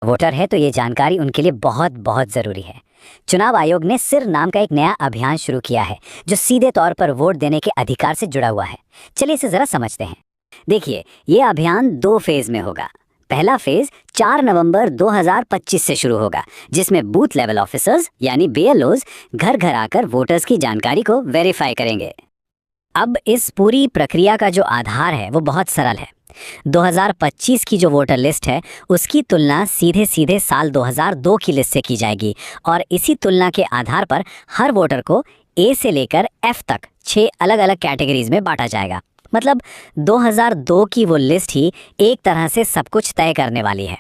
Voter है तो ये जानकारी उनके लिए बहुत बहुत ज़रूरी है। चुनाव आयोग ने सिर नाम का एक नया अभियान शुरू किया है जो सीधे तौर पर वोट देने के अधिकार से जुड़ा हुआ है। चलिए इसे ज़रा समझते हैं। देखिए, ये अभियान 2 फेज़ में होगा। पहला फेज़ 4 नवंबर 2025 से शुरू होगा, जिसमें बूथ लेवल ऑफिसर्स यानी BLOs घर घर आकर वोटर्स की जानकारी को वेरीफाई करेंगे। अब इस पूरी प्रक्रिया का जो आधार है वो बहुत सरल है। 2025 की जो वोटर लिस्ट है उसकी तुलना सीधे सीधे साल 2002 की लिस्ट से की जाएगी और इसी तुलना के आधार पर हर वोटर को A से लेकर F तक 6 अलग अलग कैटेगरीज में बांटा जाएगा। मतलब 2002 की वो लिस्ट ही एक तरह से सब कुछ तय करने वाली है।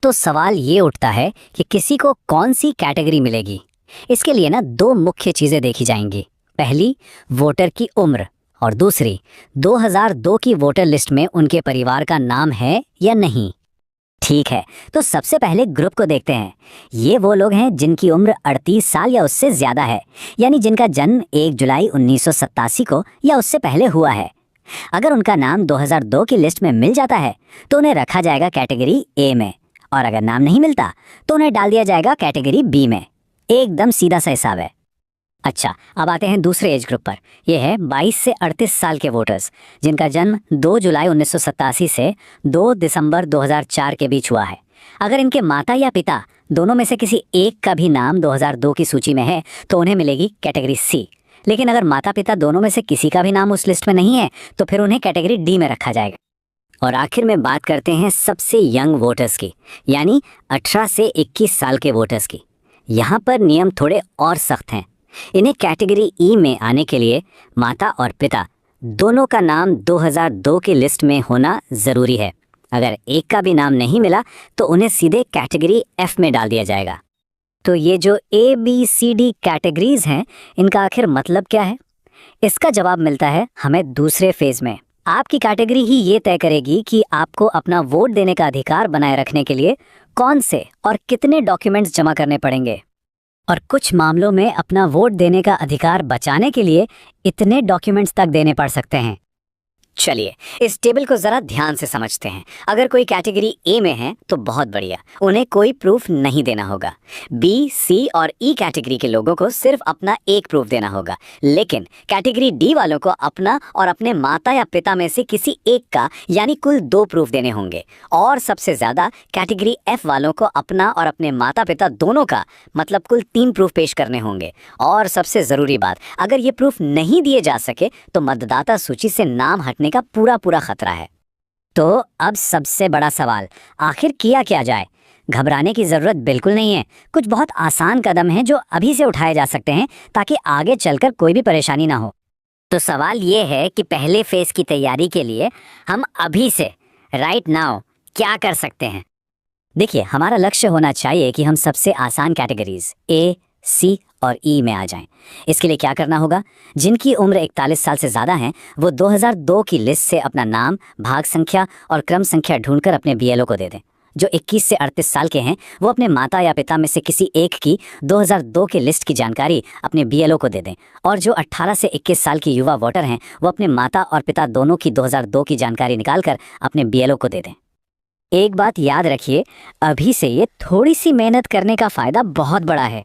तो सवाल ये उठता है कि किसी को कौन सी कैटेगरी मिलेगी। इसके लिए ना 2 मुख्य चीज़ें देखी जाएंगी। पहली, वोटर की उम्र, और दूसरी, 2002 की वोटर लिस्ट में उनके परिवार का नाम है या नहीं। ठीक है, तो सबसे पहले ग्रुप को देखते हैं। ये वो लोग हैं जिनकी उम्र 38 साल या उससे ज़्यादा है, यानी जिनका जन्म 1 जुलाई 1987 को या उससे पहले हुआ है। अगर उनका नाम 2002 की लिस्ट में मिल जाता है तो उन्हें रखा जाएगा कैटेगरी A में, और अगर नाम नहीं मिलता तो उन्हें डाल दिया जाएगा कैटेगरी B में। एकदम सीधा सा हिसाब है। अच्छा, अब आते हैं दूसरे एज ग्रुप पर। यह है 22 से 38 साल के वोटर्स जिनका जन्म 2 जुलाई 1987 से 2 दिसंबर 2004 के बीच हुआ है। अगर इनके माता या पिता दोनों में से किसी एक का भी नाम 2002 की सूची में है तो उन्हें मिलेगी कैटेगरी C। लेकिन अगर माता पिता दोनों में से किसी का भी नाम उस लिस्ट में नहीं है तो फिर उन्हें कैटेगरी D में रखा जाएगा। और आखिर में बात करते हैं सबसे यंग वोटर्स की, यानी 18 से 21 साल के वोटर्स की। यहाँ पर नियम थोड़े और सख्त हैं। इन्हें कैटेगरी E में आने के लिए माता और पिता दोनों का नाम 2002 की लिस्ट में होना ज़रूरी है। अगर एक का भी नाम नहीं मिला तो उन्हें सीधे कैटेगरी F में डाल दिया जाएगा। तो ये जो ABCD कैटेगरीज हैं, इनका आखिर मतलब क्या है? इसका जवाब मिलता है हमें दूसरे फेज़ में। आपकी कैटेगरी ही ये तय करेगी कि आपको अपना वोट देने का अधिकार बनाए रखने के लिए कौन से और कितने डॉक्यूमेंट्स जमा करने पड़ेंगे, और कुछ मामलों में अपना वोट देने का अधिकार बचाने के लिए इतने डॉक्यूमेंट्स तक देने पड़ सकते हैं। चलिए इस टेबल को ज़रा ध्यान से समझते हैं। अगर कोई कैटेगरी A में है तो बहुत बढ़िया, उन्हें कोई प्रूफ नहीं देना होगा। B, C और E कैटेगरी के लोगों को सिर्फ अपना एक प्रूफ देना होगा। लेकिन कैटेगरी D वालों को अपना और अपने माता या पिता में से किसी एक का यानी कुल 2 प्रूफ देने होंगे। और सबसे ज़्यादा कैटेगरी F वालों को अपना और अपने माता पिता दोनों का मतलब कुल 3 प्रूफ पेश करने होंगे। और सबसे ज़रूरी बात, अगर ये प्रूफ नहीं दिए जा सके तो मतदाता सूची से नाम हटने का पूरा खतरा है। तो अब सबसे बड़ा सवाल, आखिर किया क्या जाए? घबराने की जरूरत बिल्कुल नहीं है। कुछ बहुत आसान कदम हैं जो अभी से उठाए जा सकते हैं ताकि आगे चलकर कोई भी परेशानी ना हो। तो सवाल ये है कि पहले फेज की तैयारी के लिए हम अभी से राइट नाउ क्या कर सकते हैं? देखिए, हमारा लक्ष्य होना चाहिए कि हम सबसे आसान कैटेगरीज A, C और E में आ जाएं। इसके लिए क्या करना होगा? जिनकी उम्र 41 साल से ज़्यादा है वो 2002 की लिस्ट से अपना नाम, भाग संख्या और क्रम संख्या ढूंढकर अपने BLO को दे दें। जो 21 से 38 साल के हैं वो अपने माता या पिता में से किसी एक की 2002 की लिस्ट की जानकारी अपने BLO को दे दें। और जो 18 से 21 साल की युवा वोटर हैं वो अपने माता और पिता दोनों की 2002 की जानकारी निकालकर अपने BLO को दे दें। एक बात याद रखिए, अभी से ये थोड़ी सी मेहनत करने का फ़ायदा बहुत बड़ा है।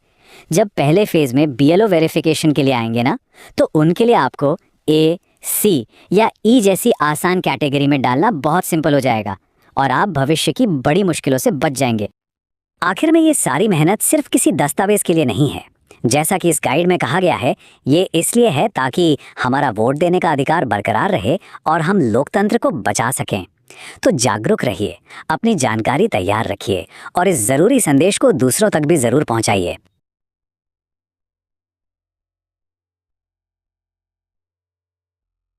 जब पहले फेज़ में BLO वेरिफिकेशन के लिए आएंगे ना, तो उनके लिए आपको A, C या E जैसी आसान कैटेगरी में डालना बहुत सिंपल हो जाएगा और आप भविष्य की बड़ी मुश्किलों से बच जाएंगे। आखिर में ये सारी मेहनत सिर्फ किसी दस्तावेज के लिए नहीं है। जैसा कि इस गाइड में कहा गया है, ये इसलिए है ताकि हमारा वोट देने का अधिकार बरकरार रहे और हम लोकतंत्र को बचा सकें। तो जागरूक रहिए, अपनी जानकारी तैयार रखिए और इस ज़रूरी संदेश को दूसरों तक भी ज़रूर पहुंचाइए।